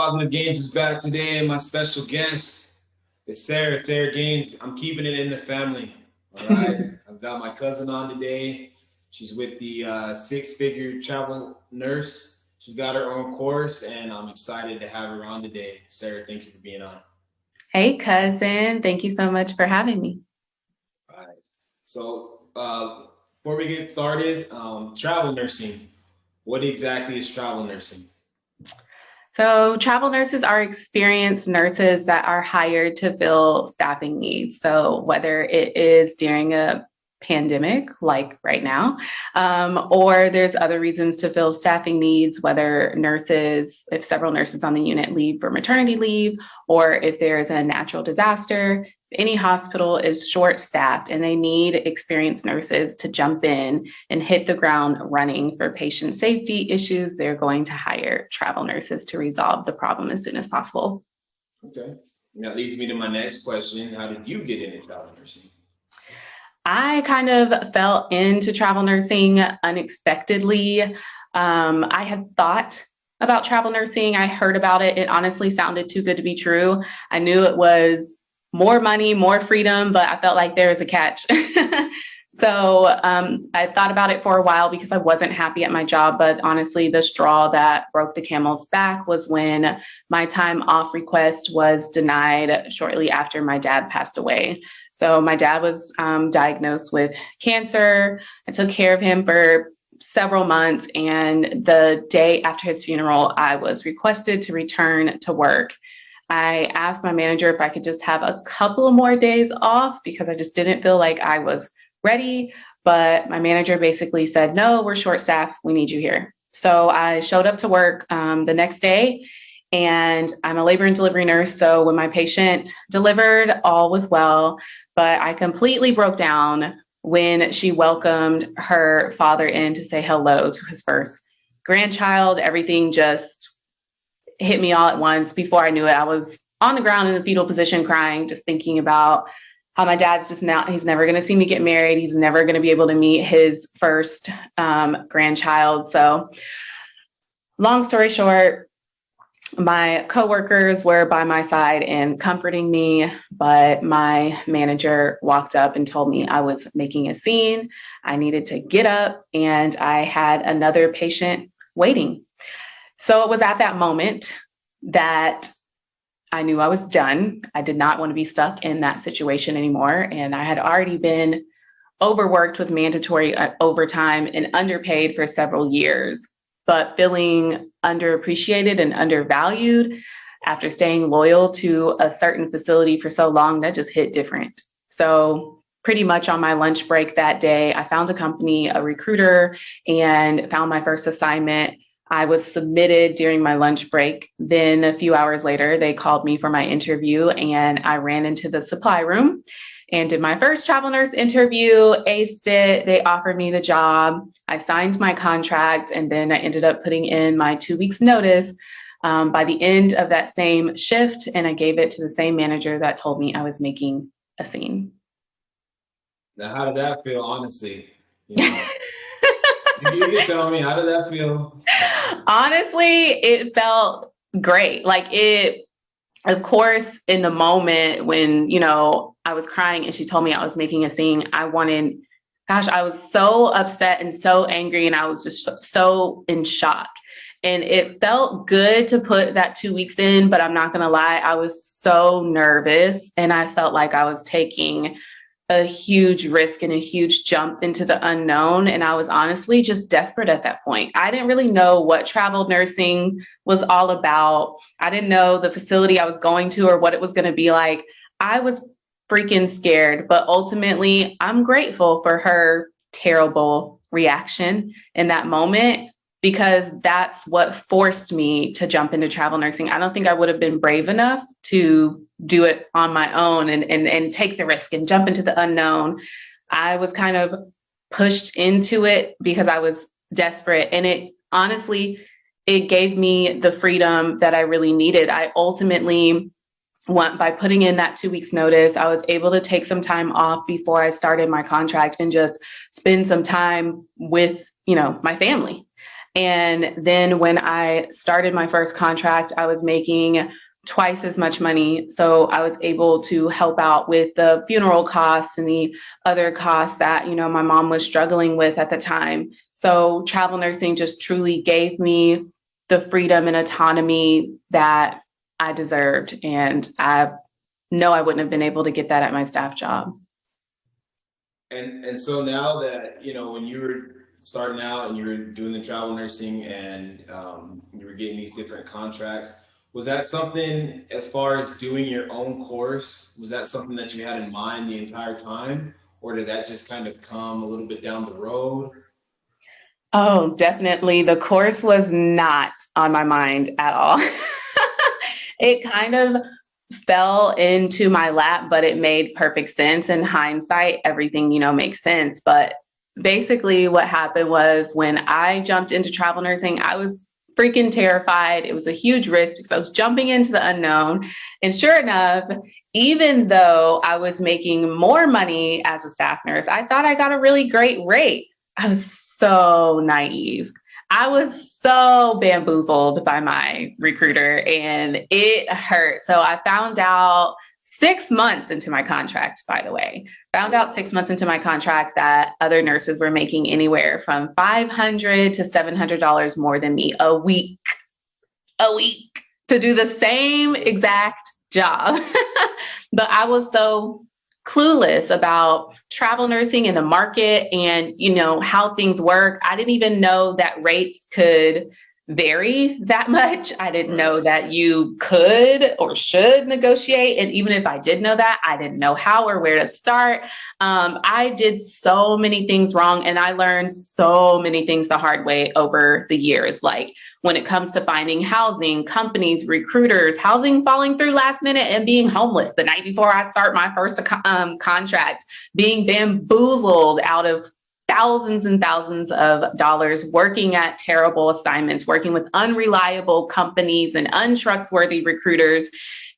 Positive Games is back today, and my special guest is Sarah. Sarah Games. I'm keeping it in the family. All right. I've got my cousin on today. She's with the six-figure travel nurse. She's got her own course, and I'm excited to have her on today. Sarah, thank you for being on. Hey, cousin. Thank you so much for having me. All right. So before we get started, travel nursing. What exactly is travel nursing? So, travel nurses are experienced nurses that are hired to fill staffing needs. So, whether it is during a pandemic, like right now, or there's other reasons to fill staffing needs, whether nurses, if several nurses on the unit leave for maternity leave, or if there's a natural disaster. Any hospital is short staffed and they need experienced nurses to jump in and hit the ground running for patient safety issues. They're going to hire travel nurses to resolve the problem as soon as possible. Okay. And that leads me to my next question. How did you get into travel nursing? I kind of fell into travel nursing unexpectedly. I had thought about travel nursing. I heard about it. It honestly sounded too good to be true. I knew it was more money, more freedom, but I felt like there was a catch. So I thought about it for a while because I wasn't happy at my job. But honestly, the straw that broke the camel's back was when my time off request was denied shortly after my dad passed away. So my dad was diagnosed with cancer. I took care of him for several months. And the day after his funeral, I was requested to return to work. I asked my manager if I could just have a couple of more days off because I just didn't feel like I was ready. But my manager basically said, no, we're short staffed. We need you here. So I showed up to work the next day, and I'm a labor and delivery nurse. So when my patient delivered, all was well. But I completely broke down when she welcomed her father in to say hello to his first grandchild. Everything just hit me all at once. Before I knew it, I was on the ground in the fetal position crying, just thinking about how my dad's just now, he's never going to see me get married. He's never going to be able to meet his first grandchild. So long story short, my coworkers were by my side and comforting me, but my manager walked up and told me I was making a scene. I needed to get up, and I had another patient waiting. So it was at that moment that I knew I was done. I did not want to be stuck in that situation anymore. And I had already been overworked with mandatory overtime and underpaid for several years, but feeling underappreciated and undervalued after staying loyal to a certain facility for so long, that just hit different. So pretty much on my lunch break that day, I found a company, a recruiter, and found my first assignment. I was submitted during my lunch break. Then a few hours later, they called me for my interview, and I ran into the supply room and did my first travel nurse interview, aced it. They offered me the job. I signed my contract, and then I ended up putting in my 2 weeks notice by the end of that same shift. And I gave it to the same manager that told me I was making a scene. Now, how did that feel, honestly? You can tell me, how did that feel? Honestly, it felt great. Of course, in the moment when, I was crying and she told me I was making a scene, I was so upset and so angry, and I was just so in shock. And it felt good to put that 2 weeks in, but I'm not going to lie, I was so nervous, and I felt like I was taking a huge risk and a huge jump into the unknown. And I was honestly just desperate at that point. I didn't really know what travel nursing was all about. I didn't know the facility I was going to or what it was going to be like. I was freaking scared, but ultimately I'm grateful for her terrible reaction in that moment, because that's what forced me to jump into travel nursing. I don't think I would have been brave enough to do it on my own and take the risk and jump into the unknown. I was kind of pushed into it because I was desperate. And it honestly, it gave me the freedom that I really needed. I ultimately by putting in that 2 weeks notice, I was able to take some time off before I started my contract and just spend some time with, my family. And then when I started my first contract, I was making twice as much money. So I was able to help out with the funeral costs and the other costs that, my mom was struggling with at the time. So travel nursing just truly gave me the freedom and autonomy that I deserved. And I know I wouldn't have been able to get that at my staff job. And so now that, when you were starting out and you were doing the travel nursing and you were getting these different contracts, was that something, as far as doing your own course, was that something that you had in mind the entire time? Or did that just kind of come a little bit down the road? Oh, definitely. The course was not on my mind at all. It kind of fell into my lap, but it made perfect sense. In hindsight, everything, makes sense. But basically what happened was when I jumped into travel nursing, I was freaking terrified. It was a huge risk because I was jumping into the unknown. And sure enough, even though I was making more money as a staff nurse, I thought I got a really great rate. I was so naive. I was so bamboozled by my recruiter and it hurt. So I found out 6 months into my contract, by the way, found out 6 months into my contract that other nurses were making anywhere from $500 to $700 more than me a week to do the same exact job. But I was so clueless about travel nursing in the market and, how things work. I didn't even know that rates could vary that much. I didn't know that you could or should negotiate. And even if I did know that, I didn't know how or where to start. I did so many things wrong and I learned so many things the hard way over the years. Like when it comes to finding housing, companies, recruiters, housing falling through last minute and being homeless the night before I start my first contract, being bamboozled out of thousands and thousands of dollars, working at terrible assignments, working with unreliable companies and untrustworthy recruiters.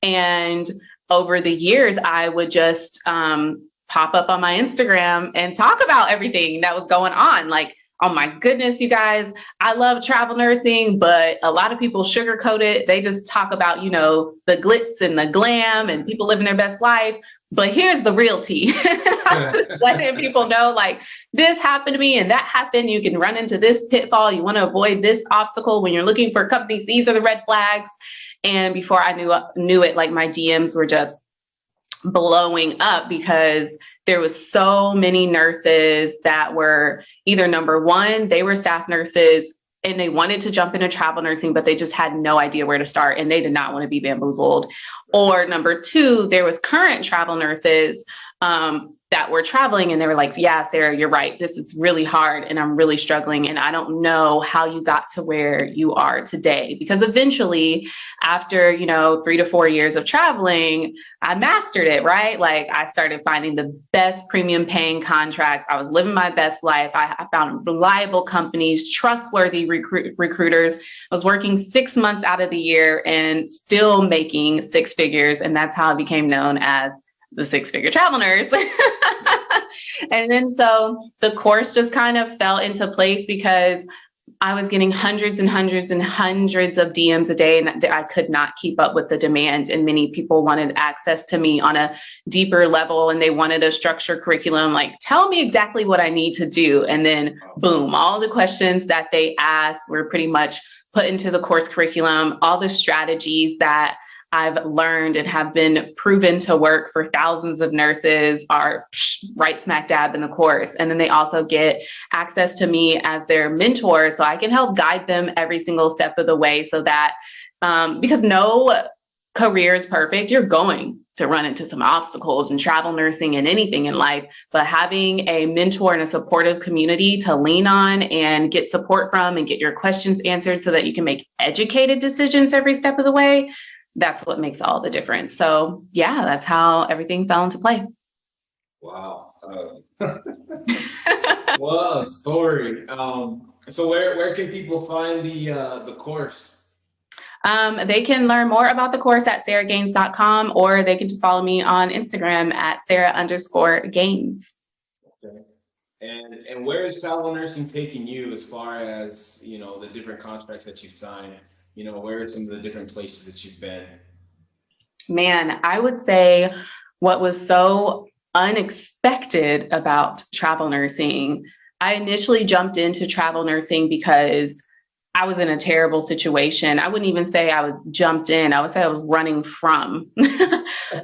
And over the years, I would just pop up on my Instagram and talk about everything that was going on. Like, oh my goodness, you guys, I love travel nursing, but a lot of people sugarcoat it. They just talk about, the glitz and the glam and people living their best life. But here's the real tea. I'm just letting people know, like, this happened to me and that happened. You can run into this pitfall. You want to avoid this obstacle when you're looking for companies. These are the red flags. And before I knew it, like my DMs were just blowing up because there was so many nurses that were either, number one, they were staff nurses and they wanted to jump into travel nursing, but they just had no idea where to start and they did not want to be bamboozled. Or number two, there was current travel nurses that were traveling and they were like, yeah, Sarah, you're right. This is really hard and I'm really struggling. And I don't know how you got to where you are today. Because eventually, after, 3 to 4 years of traveling, I mastered it, right? Like I started finding the best premium paying contracts. I was living my best life. I found reliable companies, trustworthy recruiters. I was working 6 months out of the year and still making 6 figures. And that's how I became known as the 6-figure travel nurse. And then so the course just kind of fell into place because I was getting hundreds and hundreds and hundreds of DMs a day and I could not keep up with the demand. And many people wanted access to me on a deeper level and they wanted a structured curriculum, like, tell me exactly what I need to do. And then boom, all the questions that they asked were pretty much put into the course curriculum. All the strategies that I've learned and have been proven to work for thousands of nurses are right smack dab in the course. And then they also get access to me as their mentor, so I can help guide them every single step of the way so that, because no career is perfect, you're going to run into some obstacles in travel nursing and anything in life, but having a mentor and a supportive community to lean on and get support from and get your questions answered so that you can make educated decisions every step of the way, that's what makes all the difference. So yeah, that's how everything fell into play. Wow. What a story. So where can people find the course? They can learn more about the course at sarahgaines.com, or they can just follow me on Instagram at Sarah_Gaines. Okay. And where is travel nursing taking you as far as, you know, the different contracts that you've signed? You know, where are some of the different places that you've been? Man, I would say what was so unexpected about travel nursing, I initially jumped into travel nursing because I was in a terrible situation. I wouldn't even say I was jumped in. I would say I was running from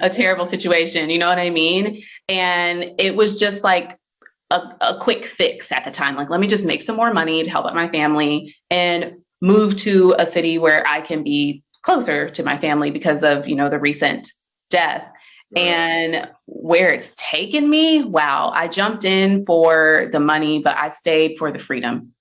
a terrible situation. You know what I mean? And it was just like a quick fix at the time. Like, let me just make some more money to help out my family and move to a city where I can be closer to my family because of, you know, the recent death. Right. And where it's taken me, wow, I jumped in for the money, but I stayed for the freedom.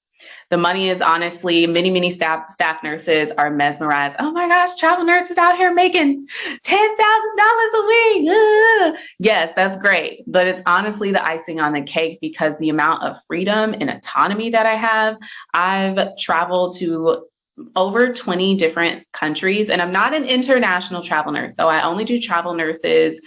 The money is honestly, many staff nurses are mesmerized. Oh my gosh, travel nurses out here making $10,000 a week. Ugh. Yes, that's great. But it's honestly the icing on the cake because the amount of freedom and autonomy that I have. I've traveled to over 20 different countries, and I'm not an international travel nurse. So I only do travel nursing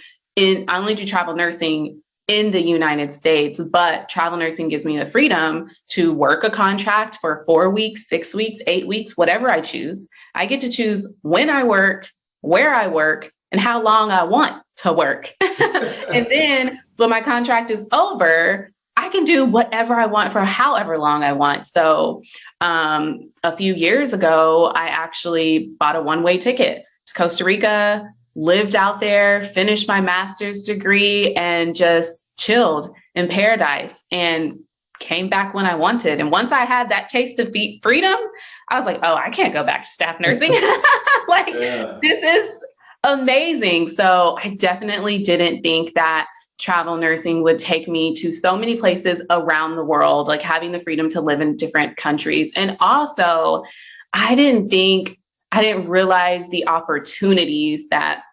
in the United States, but travel nursing gives me the freedom to work a contract for 4 weeks, 6 weeks, 8 weeks, whatever I choose. I get to choose when I work, where I work, and how long I want to work. And then when my contract is over, I can do whatever I want for however long I want. So a few years ago, I actually bought a one-way ticket to Costa Rica, lived out there, finished my master's degree, and just chilled in paradise and came back when I wanted. And once I had that taste of freedom, I was like, oh, I can't go back to staff nursing. Like, This is amazing. So I definitely didn't think that travel nursing would take me to so many places around the world, like having the freedom to live in different countries. And also, I didn't realize the opportunities that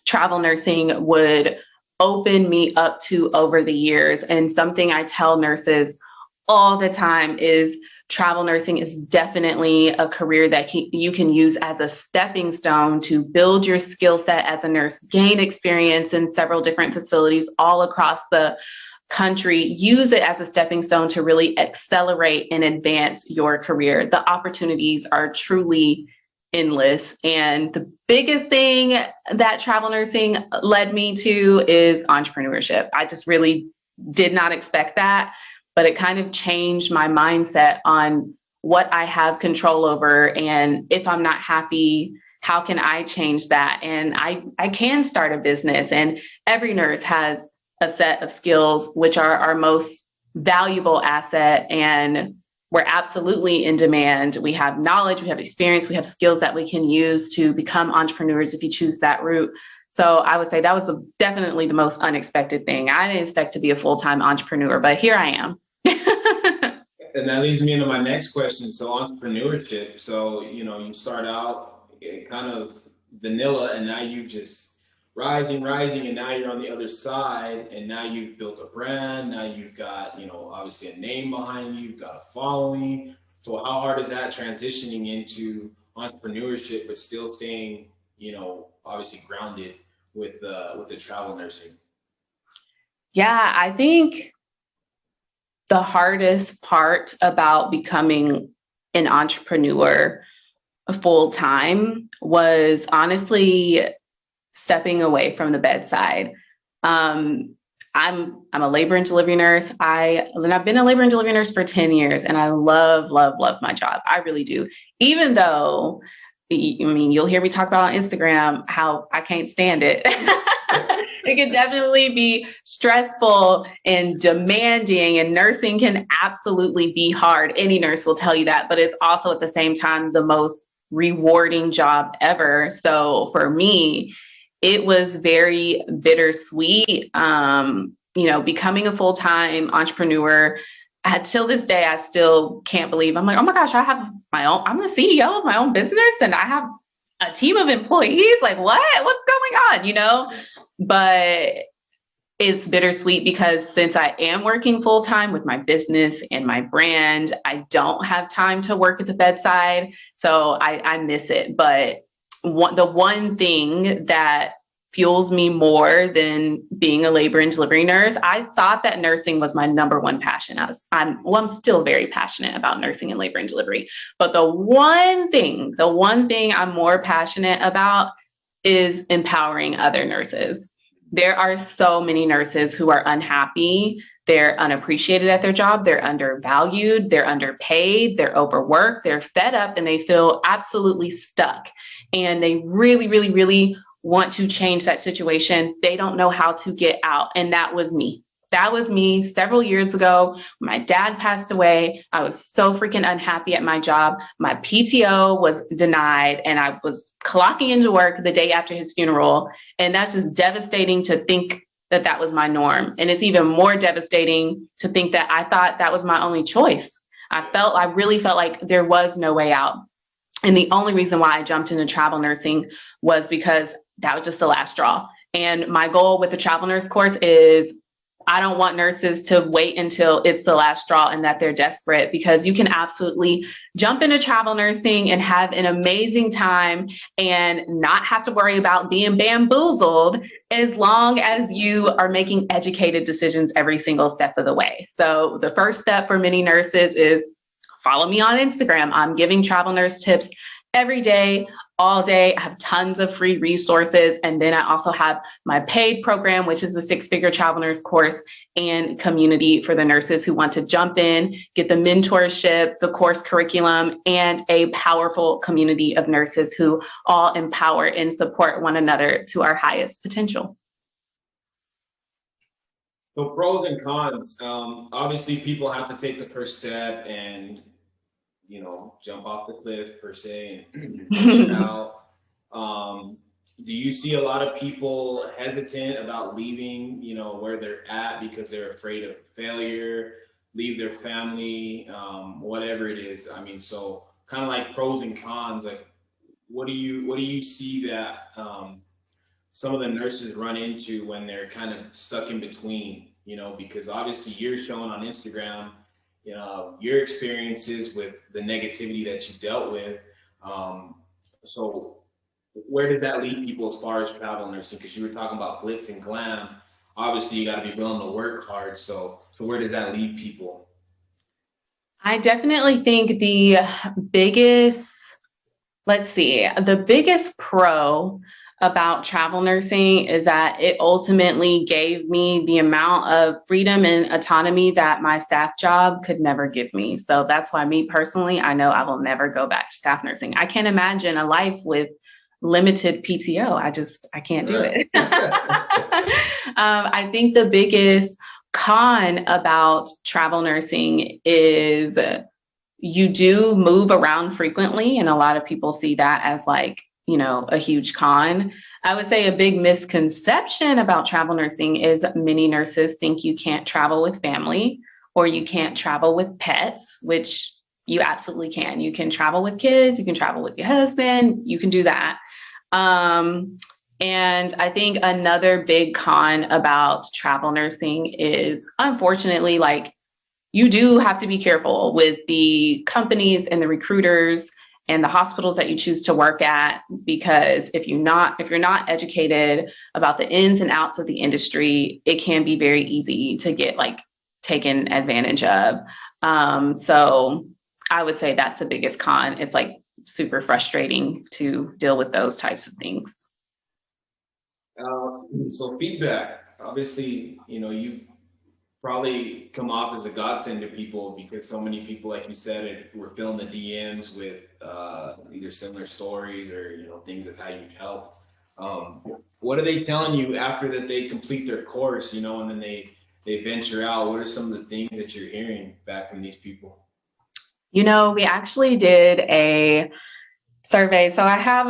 travel nursing would open me up to over the years. And something I tell nurses all the time is travel nursing is definitely a career that you can use as a stepping stone to build your skill set as a nurse, gain experience in several different facilities all across the country, use it as a stepping stone to really accelerate and advance your career. The opportunities are truly endless. And the biggest thing that travel nursing led me to is entrepreneurship. I just really did not expect that, but it kind of changed my mindset on what I have control over. And if I'm not happy, how can I change that? And I can start a business, and every nurse has a set of skills, which are our most valuable asset. And we're absolutely in demand. We have knowledge, we have experience, we have skills that we can use to become entrepreneurs if you choose that route. So I would say that was definitely the most unexpected thing. I didn't expect to be a full-time entrepreneur, but here I am. And that leads me into my next question. So entrepreneurship. So, you know, you start out kind of vanilla, and now you just rising, and now you're on the other side, and now you've built a brand. Now you've got, you know, obviously a name behind you, you've got a following. So how hard is that transitioning into entrepreneurship, but still staying, you know, obviously grounded with the travel nursing? Yeah, I think the hardest part about becoming an entrepreneur full time was honestly stepping away from the bedside. I'm a labor and delivery nurse. I've been a labor and delivery nurse for 10 years, and I love my job. I really do. Even though, I mean, you'll hear me talk about on Instagram how I can't stand it. It can definitely be stressful and demanding, and nursing can absolutely be hard. Any nurse will tell you that, but it's also at the same time the most rewarding job ever. So for me, it was very bittersweet. Becoming a full-time entrepreneur. Till this day, I still can't believe. I'm like, oh my gosh, I'm the CEO of my own business, and I have a team of employees. Like, what's going on? But it's bittersweet because since I am working full-time with my business and my brand, I don't have time to work at the bedside. So I miss it. But the one thing that fuels me more than being a labor and delivery nurse. I thought that nursing was my number one passion. I'm still very passionate about nursing and labor and delivery. But the one thing I'm more passionate about is empowering other nurses. There are so many nurses who are unhappy. They're unappreciated at their job. They're undervalued. They're underpaid. They're overworked. They're fed up and they feel absolutely stuck. And they really, really, really want to change that situation. They don't know how to get out. And that was me. That was me several years ago. My dad passed away. I was so freaking unhappy at my job. My PTO was denied and I was clocking into work the day after his funeral. And that's just devastating to think that that was my norm. And it's even more devastating to think that I thought that was my only choice. I really felt like there was no way out. And the only reason why I jumped into travel nursing was because that was just the last straw. And my goal with the travel nurse course is I don't want nurses to wait until it's the last straw and that they're desperate, because you can absolutely jump into travel nursing and have an amazing time and not have to worry about being bamboozled as long as you are making educated decisions every single step of the way. So the first step for many nurses is follow me on Instagram. I'm giving travel nurse tips every day, all day. I have tons of free resources. And then I also have my paid program, which is a 6-figure travel nurse course and community for the nurses who want to jump in, get the mentorship, the course curriculum, and a powerful community of nurses who all empower and support one another to our highest potential. So pros and cons. Obviously, people have to take the first step and jump off the cliff per se and push it out. Do you see a lot of people hesitant about leaving, where they're at because they're afraid of failure, leave their family, whatever it is? I mean, so kind of like pros and cons. Like, what do you see that some of the nurses run into when they're kind of stuck in between? Because obviously you're showing on Instagram your experiences with the negativity that you dealt with. So where does that lead people as far as travel nursing? Because you were talking about glitz and glam. Obviously, you got to be willing to work hard. So where does that lead people? I definitely think the biggest pro about travel nursing is that it ultimately gave me the amount of freedom and autonomy that my staff job could never give me. So that's why me personally, I know I will never go back to staff nursing. I can't imagine a life with limited PTO. I can't do it. I think the biggest con about travel nursing is you do move around frequently, and a lot of people see that as like, a huge con. I would say a big misconception about travel nursing is many nurses think you can't travel with family or you can't travel with pets, which you absolutely can. You can travel with kids, you can travel with your husband, you can do that. And I think another big con about travel nursing is, unfortunately, like, you do have to be careful with the companies and the recruiters and the hospitals that you choose to work at, because if you're not educated about the ins and outs of the industry, it can be very easy to get taken advantage of. So I would say that's the biggest con. It's like super frustrating to deal with those types of things. So feedback, obviously, you probably come off as a godsend to people, because so many people, like you said, were filling the DMs with either similar stories or things of how you've helped. What are they telling you after that they complete their course, and then they venture out? What are some of the things that you're hearing back from these people? We actually did a survey. So I have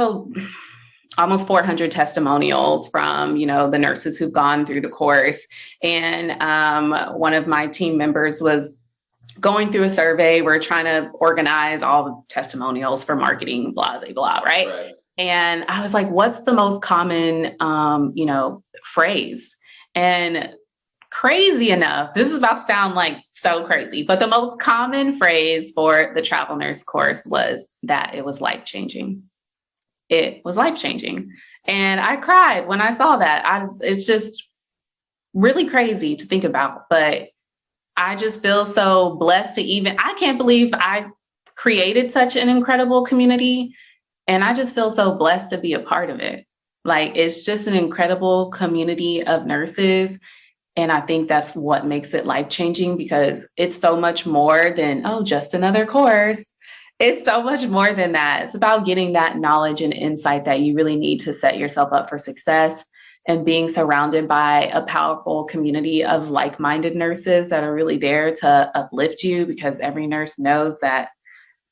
almost 400 testimonials from, the nurses who've gone through the course. And one of my team members was going through a survey. We're trying to organize all the testimonials for marketing, blah, blah, blah, right? And I was like, what's the most common, phrase? And crazy enough, this is about to sound like so crazy, but the most common phrase for the travel nurse course was that it was life-changing. It was life-changing. And I cried when I saw that. It's just really crazy to think about, but I just feel so blessed to I can't believe I created such an incredible community. And I just feel so blessed to be a part of it. Like, it's just an incredible community of nurses. And I think that's what makes it life changing, because it's so much more than, oh, just another course. It's so much more than that. It's about getting that knowledge and insight that you really need to set yourself up for success, and being surrounded by a powerful community of like-minded nurses that are really there to uplift you, because every nurse knows that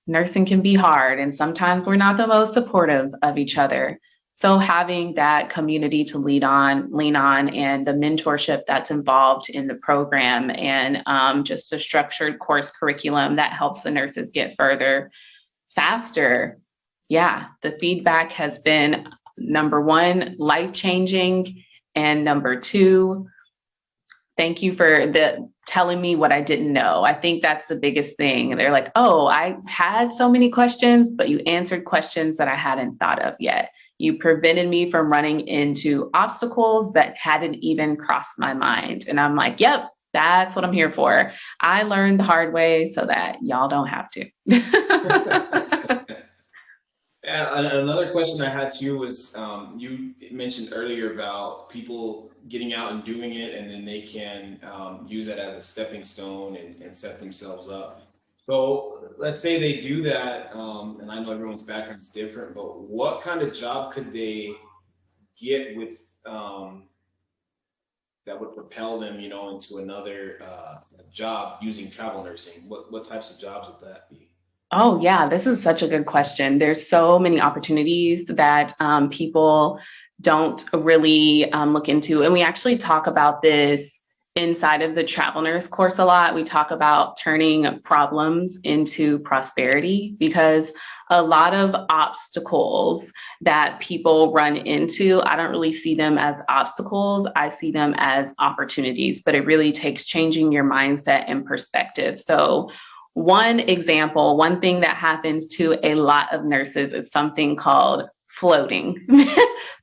nursing can be hard and sometimes we're not the most supportive of each other. So having that community to lean on, and the mentorship that's involved in the program, and just a structured course curriculum that helps the nurses get further faster. Yeah, the feedback has been, number one, life-changing, and number two, thank you for telling me what I didn't know. I think that's the biggest thing. They're like, oh, I had so many questions, but you answered questions that I hadn't thought of yet. You prevented me from running into obstacles that hadn't even crossed my mind. And I'm like, yep, that's what I'm here for. I learned the hard way so that y'all don't have to. And another question I had too was, you mentioned earlier about people getting out and doing it, and then they can use that as a stepping stone and set themselves up. So let's say they do that, and I know everyone's background is different, but what kind of job could they get with that would propel them, into another job using travel nursing? What types of jobs would that be? Oh, yeah, this is such a good question. There's so many opportunities that people don't really look into. And we actually talk about this inside of the travel nurse course a lot. We talk about turning problems into prosperity, because a lot of obstacles that people run into, I don't really see them as obstacles. I see them as opportunities, but it really takes changing your mindset and perspective. So one example, one thing that happens to a lot of nurses is something called floating.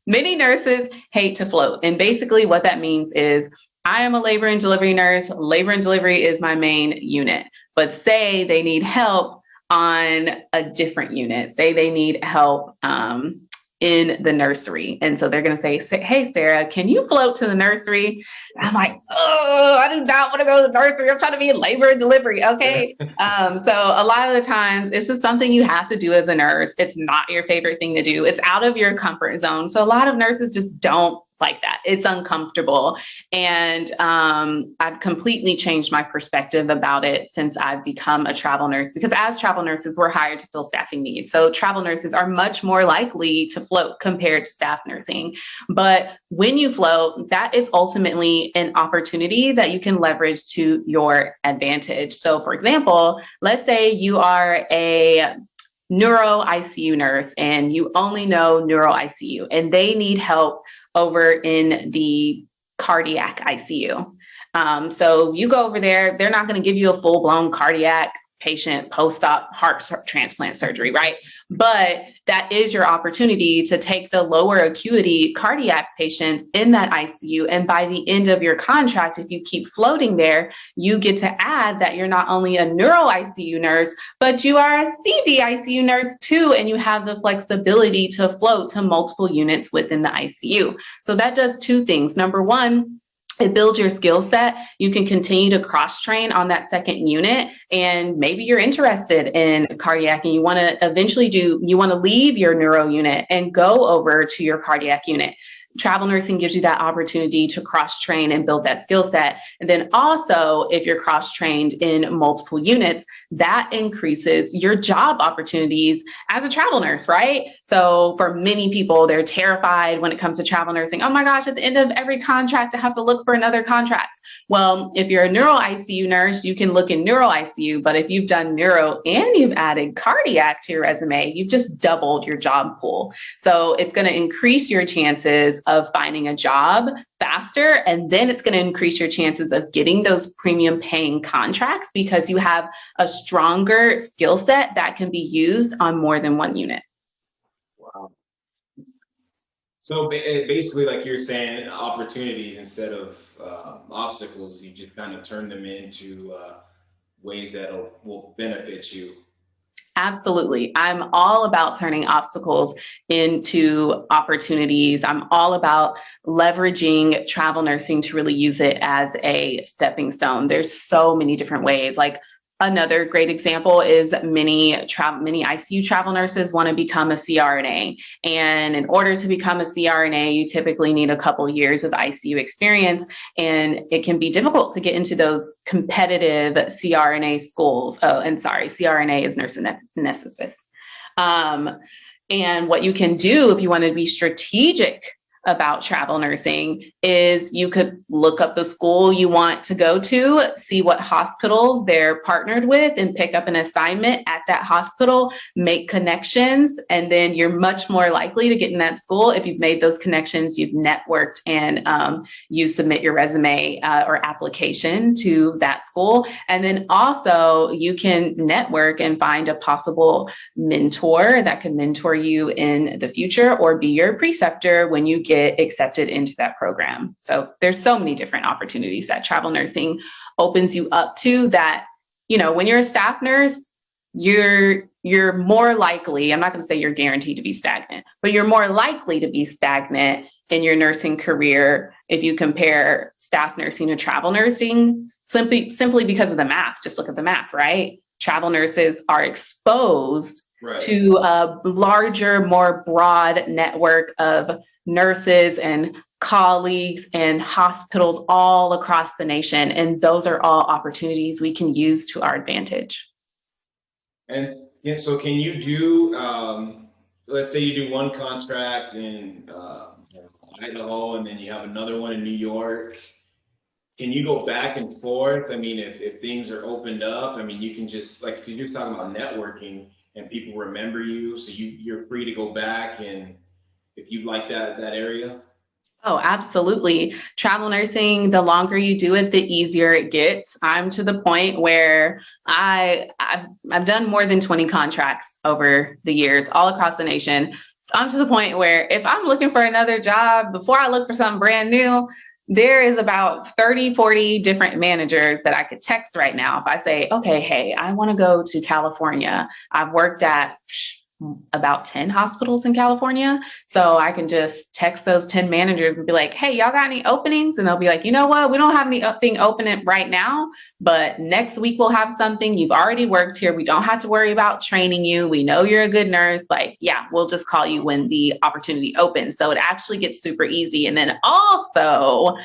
Many nurses hate to float. And basically what that means is, I am a labor and delivery nurse. Labor and delivery is my main unit. But say they need help on a different unit. Say they need help in the nursery. And so they're going to say, hey, Sarah, can you float to the nursery? And I'm like, oh, I do not want to go to the nursery. I'm trying to be in labor and delivery. Okay. So a lot of the times it's just something you have to do as a nurse. It's not your favorite thing to do. It's out of your comfort zone. So a lot of nurses just don't like that. It's uncomfortable. And I've completely changed my perspective about it since I've become a travel nurse, because as travel nurses, we're hired to fill staffing needs. So travel nurses are much more likely to float compared to staff nursing. But when you float, that is ultimately an opportunity that you can leverage to your advantage. So for example, let's say you are a neuro ICU nurse and you only know neuro ICU, and they need help over in the cardiac ICU. So you go over there, they're not going to give you a full-blown cardiac patient post-op heart transplant surgery, right? But that is your opportunity to take the lower acuity cardiac patients in that ICU. And by the end of your contract, if you keep floating there, you get to add that you're not only a neuro ICU nurse, but you are a CV ICU nurse too. And you have the flexibility to float to multiple units within the ICU. So that does two things. Number one, it builds your skill set. You can continue to cross train on that second unit. And maybe you're interested in cardiac and you want to eventually you want to leave your neuro unit and go over to your cardiac unit. Travel nursing gives you that opportunity to cross train and build that skill set. And then also, if you're cross trained in multiple units, that increases your job opportunities as a travel nurse, right? So for many people, they're terrified when it comes to travel nursing. Oh my gosh, at the end of every contract, I have to look for another contract. Well, if you're a neuro ICU nurse, you can look in neuro ICU, but if you've done neuro and you've added cardiac to your resume, you've just doubled your job pool. So it's going to increase your chances of finding a job faster, and then it's going to increase your chances of getting those premium paying contracts because you have a stronger skill set that can be used on more than one unit. Wow. So basically, like you're saying, opportunities instead of obstacles, you just kind of turn them into ways that will benefit you. Absolutely. I'm all about turning obstacles into opportunities. I'm all about leveraging travel nursing to really use it as a stepping stone. There's so many different ways. Like another great example is many ICU travel nurses want to become a CRNA. And in order to become a CRNA, you typically need a couple years of ICU experience. And it can be difficult to get into those competitive CRNA schools. Oh, and sorry, CRNA is nurse anesthetist. And what you can do if you want to be strategic about travel nursing is you could look up the school you want to go to, see what hospitals they're partnered with, and pick up an assignment at that hospital, make connections, and then you're much more likely to get in that school if you've made those connections, you've networked, and you submit your resume or application to that school. And then also you can network and find a possible mentor that can mentor you in the future or be your preceptor when you get accepted into that program. So there's so many different opportunities that travel nursing opens you up to that, you know, when you're a staff nurse, you're more likely, I'm not going to say you're guaranteed to be stagnant, but you're more likely to be stagnant in your nursing career if you compare staff nursing to travel nursing, simply because of the math. Just look at the math, right? Travel nurses are exposed to a larger, more broad network of nurses and colleagues and hospitals all across the nation. And those are all opportunities we can use to our advantage. And yeah, so can you do, let's say you do one contract in Idaho and then you have another one in New York. Can you go back and forth? I mean, if things are opened up, I mean, you can just, like, because you're talking about networking and people remember you, so you're free to go back and if you like that area. Oh, absolutely. Travel nursing, the longer you do it, the easier it gets. I'm to the point where I've done more than 20 contracts over the years, all across the nation. So I'm to the point where if I'm looking for another job, before I look for something brand new, there is about 30, 40 different managers that I could text right now. If I say, okay, hey, I want to go to California. I've worked at about 10 hospitals in California. So I can just text those 10 managers and be like, hey, y'all got any openings? And they'll be like, you know what? We don't have anything open right now, but next week we'll have something. You've already worked here. We don't have to worry about training you. We know you're a good nurse. Like, yeah, we'll just call you when the opportunity opens. So it actually gets super easy. And then also,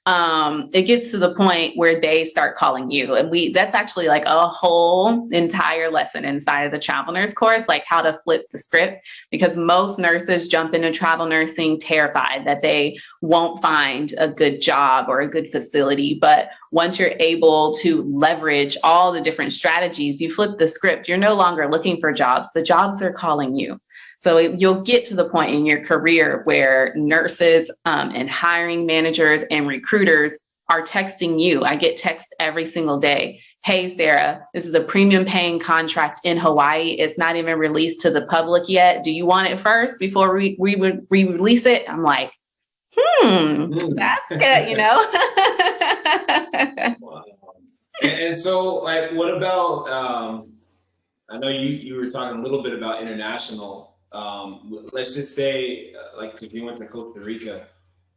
it gets to the point where they start calling you. And that's actually like a whole entire lesson inside of the travel nurse course, like how to flip the script, because most nurses jump into travel nursing terrified that they won't find a good job or a good facility. But once you're able to leverage all the different strategies, you flip the script. You're no longer looking for jobs. The jobs are calling you. So you'll get to the point in your career where nurses and hiring managers and recruiters are texting you. I get texts every single day. Hey, Sarah, this is a premium paying contract in Hawaii. It's not even released to the public yet. Do you want it first before we release it? I'm like, that's good, you know? Wow. And so, like, what about, I know you were talking a little bit about international. Let's just say, like, if you went to Costa Rica,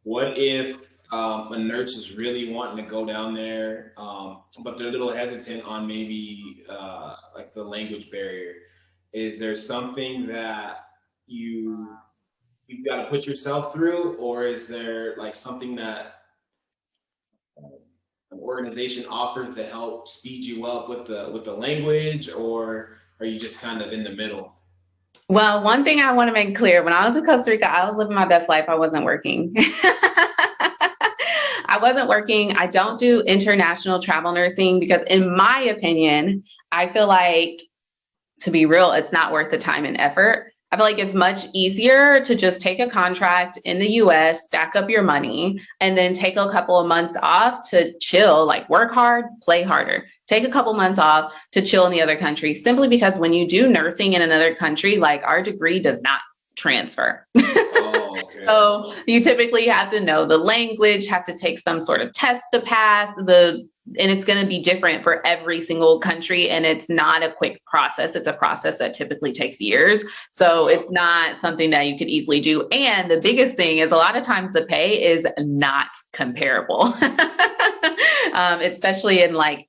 what if a nurse is really wanting to go down there, but they're a little hesitant on maybe like the language barrier? Is there something that you've got to put yourself through, or is there like something that an organization offers to help speed you up with the language, or are you just kind of in the middle? Well, one thing I want to make clear, when I was in Costa Rica, I was living my best life. I wasn't working. I wasn't working. I don't do international travel nursing because, in my opinion, I feel like, to be real, it's not worth the time and effort. I feel like it's much easier to just take a contract in the US, stack up your money, and then take a couple of months off to chill, like work hard, play harder. Take a couple months off to chill in the other country, simply because when you do nursing in another country, like, our degree does not transfer. Oh, Okay. So you typically have to know the language, have to take some sort of test to pass and it's going to be different for every single country. And it's not a quick process. It's a process that typically takes years. So it's not something that you could easily do. And the biggest thing is a lot of times the pay is not comparable, especially in like,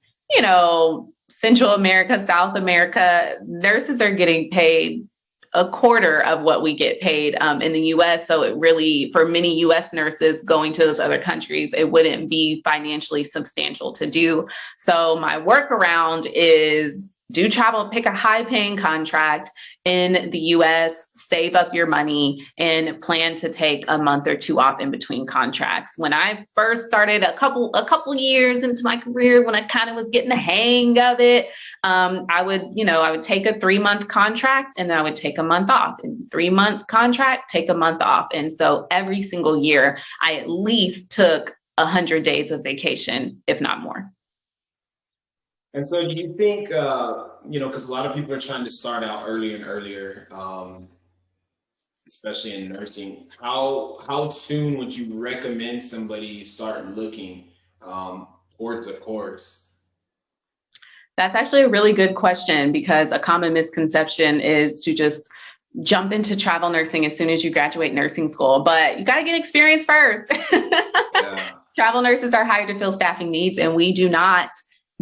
Central America, South America, nurses are getting paid a quarter of what we get paid in the US. So it really, for many US nurses going to those other countries, it wouldn't be financially substantial to do. So my workaround is do travel, pick a high paying contract in the US, save up your money, and plan to take a month or two off in between contracts. When I first started a couple years into my career, when I kind of was getting the hang of it, I would take a 3-month contract and then I would take a month off, and 3-month contract, take a month off. And so every single year, I at least took 100 days of vacation, if not more. And so do you think, because a lot of people are trying to start out earlier and earlier, especially in nursing, how soon would you recommend somebody start looking towards a course? That's actually a really good question, because a common misconception is to just jump into travel nursing as soon as you graduate nursing school, but you got to get experience first. Yeah. Travel nurses are hired to fill staffing needs, and we do not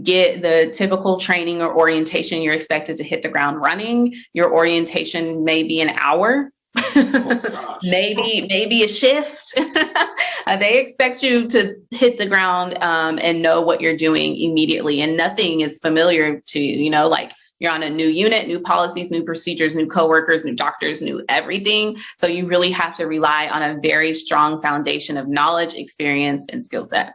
get the typical training or orientation. You're expected to hit the ground running. Your orientation may be an hour. Oh, maybe a shift. They expect you to hit the ground and know what you're doing immediately, and nothing is familiar to you. Like you're on a new unit, new policies, new procedures, new coworkers, new doctors, new everything. So you really have to rely on a very strong foundation of knowledge, experience, and skill set.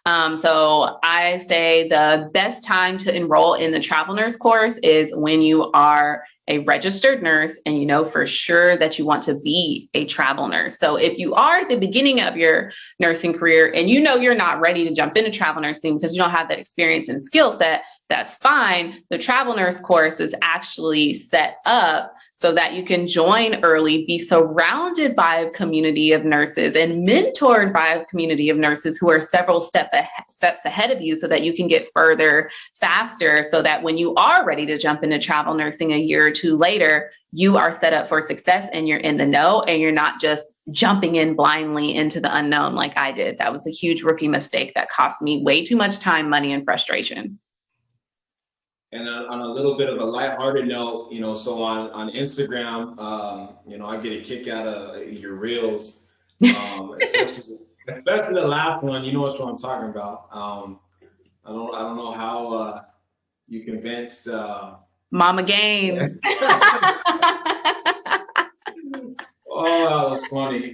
So I say the best time to enroll in the travel nurse course is when you are a registered nurse and you know for sure that you want to be a travel nurse. So if you are at the beginning of your nursing career and you know you're not ready to jump into travel nursing because you don't have that experience and skill set, that's fine. The travel nurse course is actually set up so that you can join early, be surrounded by a community of nurses and mentored by a community of nurses who are several steps ahead of you, so that you can get further faster, so that when you are ready to jump into travel nursing a year or two later, you are set up for success and you're in the know, and you're not just jumping in blindly into the unknown like I did. That was a huge rookie mistake that cost me way too much time, money, and frustration. And on a little bit of a lighthearted note, so on Instagram, I get a kick out of your reels, especially the last one. You know what I'm talking about. I don't know how you convinced Mama Games. Oh, that was funny.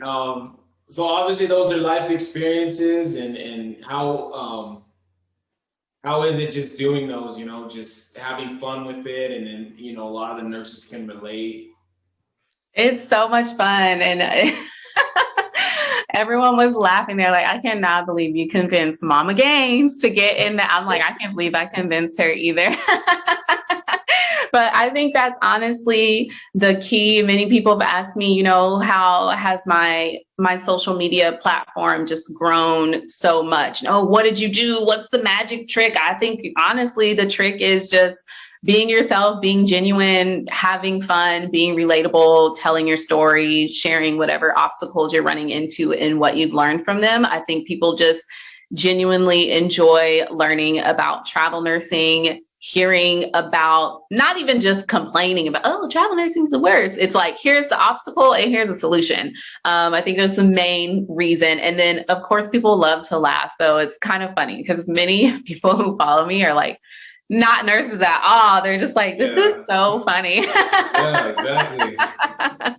So obviously those are life experiences, and how is it just doing those, just having fun with it, and then, a lot of the nurses can relate. It's so much fun. And everyone was laughing. They're like, I cannot believe you convinced Mama Gaines to get in that. I'm like, I can't believe I convinced her either. But I think that's honestly the key. Many people have asked me, how has my social media platform just grown so much? What did you do? What's the magic trick? I think honestly, the trick is just being yourself, being genuine, having fun, being relatable, telling your story, sharing whatever obstacles you're running into and what you've learned from them. I think people just genuinely enjoy learning about travel nursing, hearing about, not even just complaining about, oh, travel nursing is the worst. It's like, here's the obstacle and here's a solution. I think that's the main reason. And then, of course, people love to laugh. So it's kind of funny because many people who follow me are like, not nurses at all. They're just like, this is so funny. Yeah, exactly. Yeah,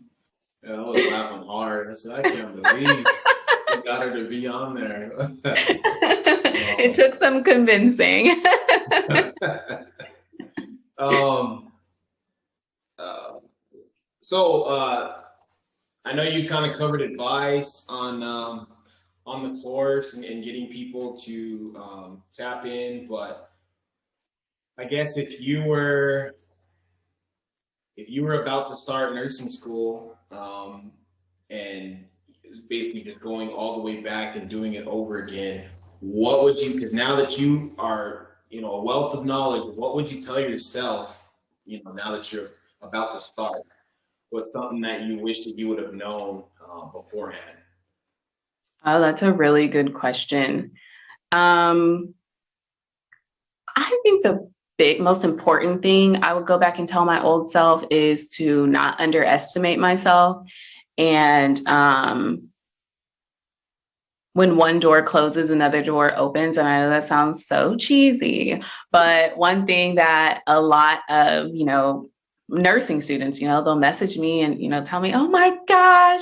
I was laughing hard. I said, I can't believe you got her to be on there. It took some convincing. So I know you kind of covered advice on the course and getting people to tap in, but I guess if you were about to start nursing school, and basically just going all the way back and doing it over again, what would you, because now that you are, a wealth of knowledge, what would you tell yourself, now that you're about to start? What's something that you wish that you would have known beforehand? Oh, that's a really good question. I think the most important thing I would go back and tell my old self is to not underestimate myself. And when one door closes, another door opens. And I know that sounds so cheesy, but one thing that a lot of, nursing students, they'll message me and, tell me, oh my gosh,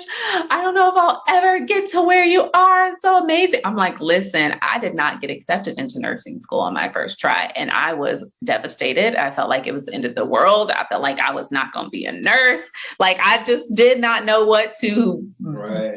I don't know if I'll ever get to where you are. It's so amazing. I'm like, listen, I did not get accepted into nursing school on my first try. And I was devastated. I felt like it was the end of the world. I felt like I was not going to be a nurse. Like I just did not know what to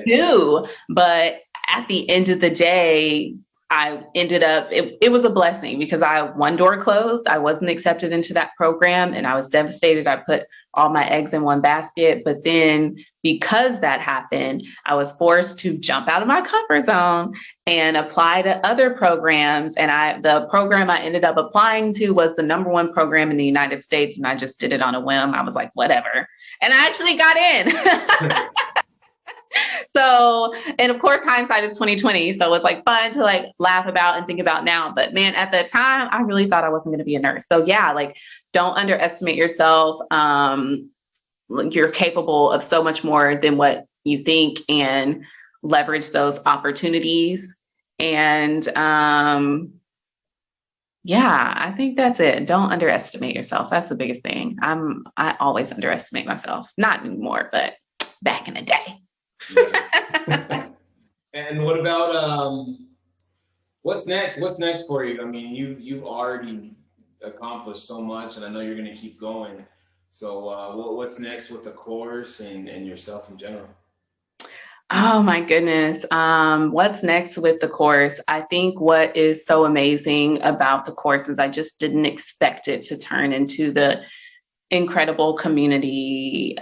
do. But at the end of the day, I ended up, it was a blessing because one door closed. I wasn't accepted into that program and I was devastated. I put all my eggs in one basket. But then because that happened, I was forced to jump out of my comfort zone and apply to other programs. And the program I ended up applying to was the #1 program in the United States. And I just did it on a whim. I was like, whatever. And I actually got in. So, and of course, hindsight is 2020. So it's like fun to like laugh about and think about now. But man, at the time, I really thought I wasn't going to be a nurse. So yeah, like don't underestimate yourself. You're capable of so much more than what you think, and leverage those opportunities. And yeah, I think that's it. Don't underestimate yourself. That's the biggest thing. I always underestimate myself. Not anymore, but back in the day. Yeah. And what about what's next? What's next for you? I mean, you've already accomplished so much, and I know you're going to keep going. So what's next with the course and yourself in general? Oh my goodness. What's next with the course? I think what is so amazing about the course is I just didn't expect it to turn into the incredible community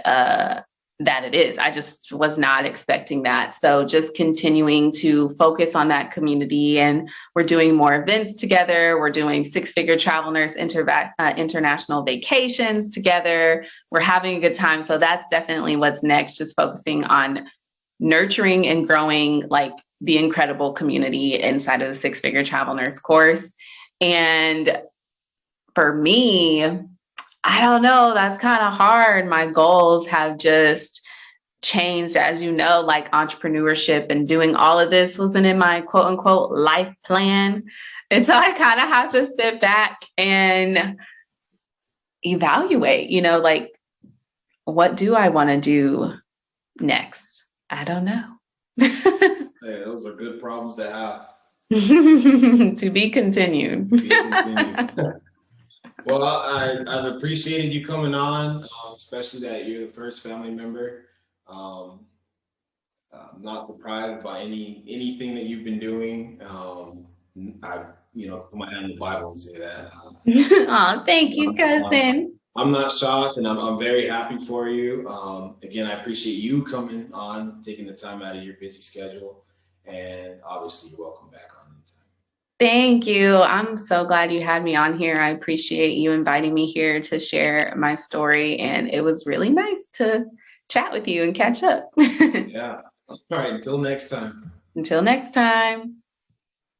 that it is. I just was not expecting that. So just continuing to focus on that community, and we're doing more events together. We're doing 6-figure travel nurse international vacations together. We're having a good time. So that's definitely what's next, just focusing on nurturing and growing like the incredible community inside of the 6-figure travel nurse course. And for me, I don't know, that's kind of hard. My goals have just changed, as you know, like entrepreneurship and doing all of this wasn't in my quote unquote life plan. And so I kind of have to sit back and evaluate, like, what do I want to do next? I don't know. Hey, those are good problems to have. To be continued. To be continued. Well, I've appreciated you coming on, especially that you're the first family member. I'm not surprised by anything that you've been doing. I, put my hand in the Bible and say that. Oh, thank you, cousin. I'm not shocked, and I'm very happy for you. Again, I appreciate you coming on, taking the time out of your busy schedule, and obviously you're welcome back on anytime. Thank you. I'm so glad you had me on here. I appreciate you inviting me here to share my story, and it was really nice to chat with you and catch up. Yeah. All right. Until next time. Until next time.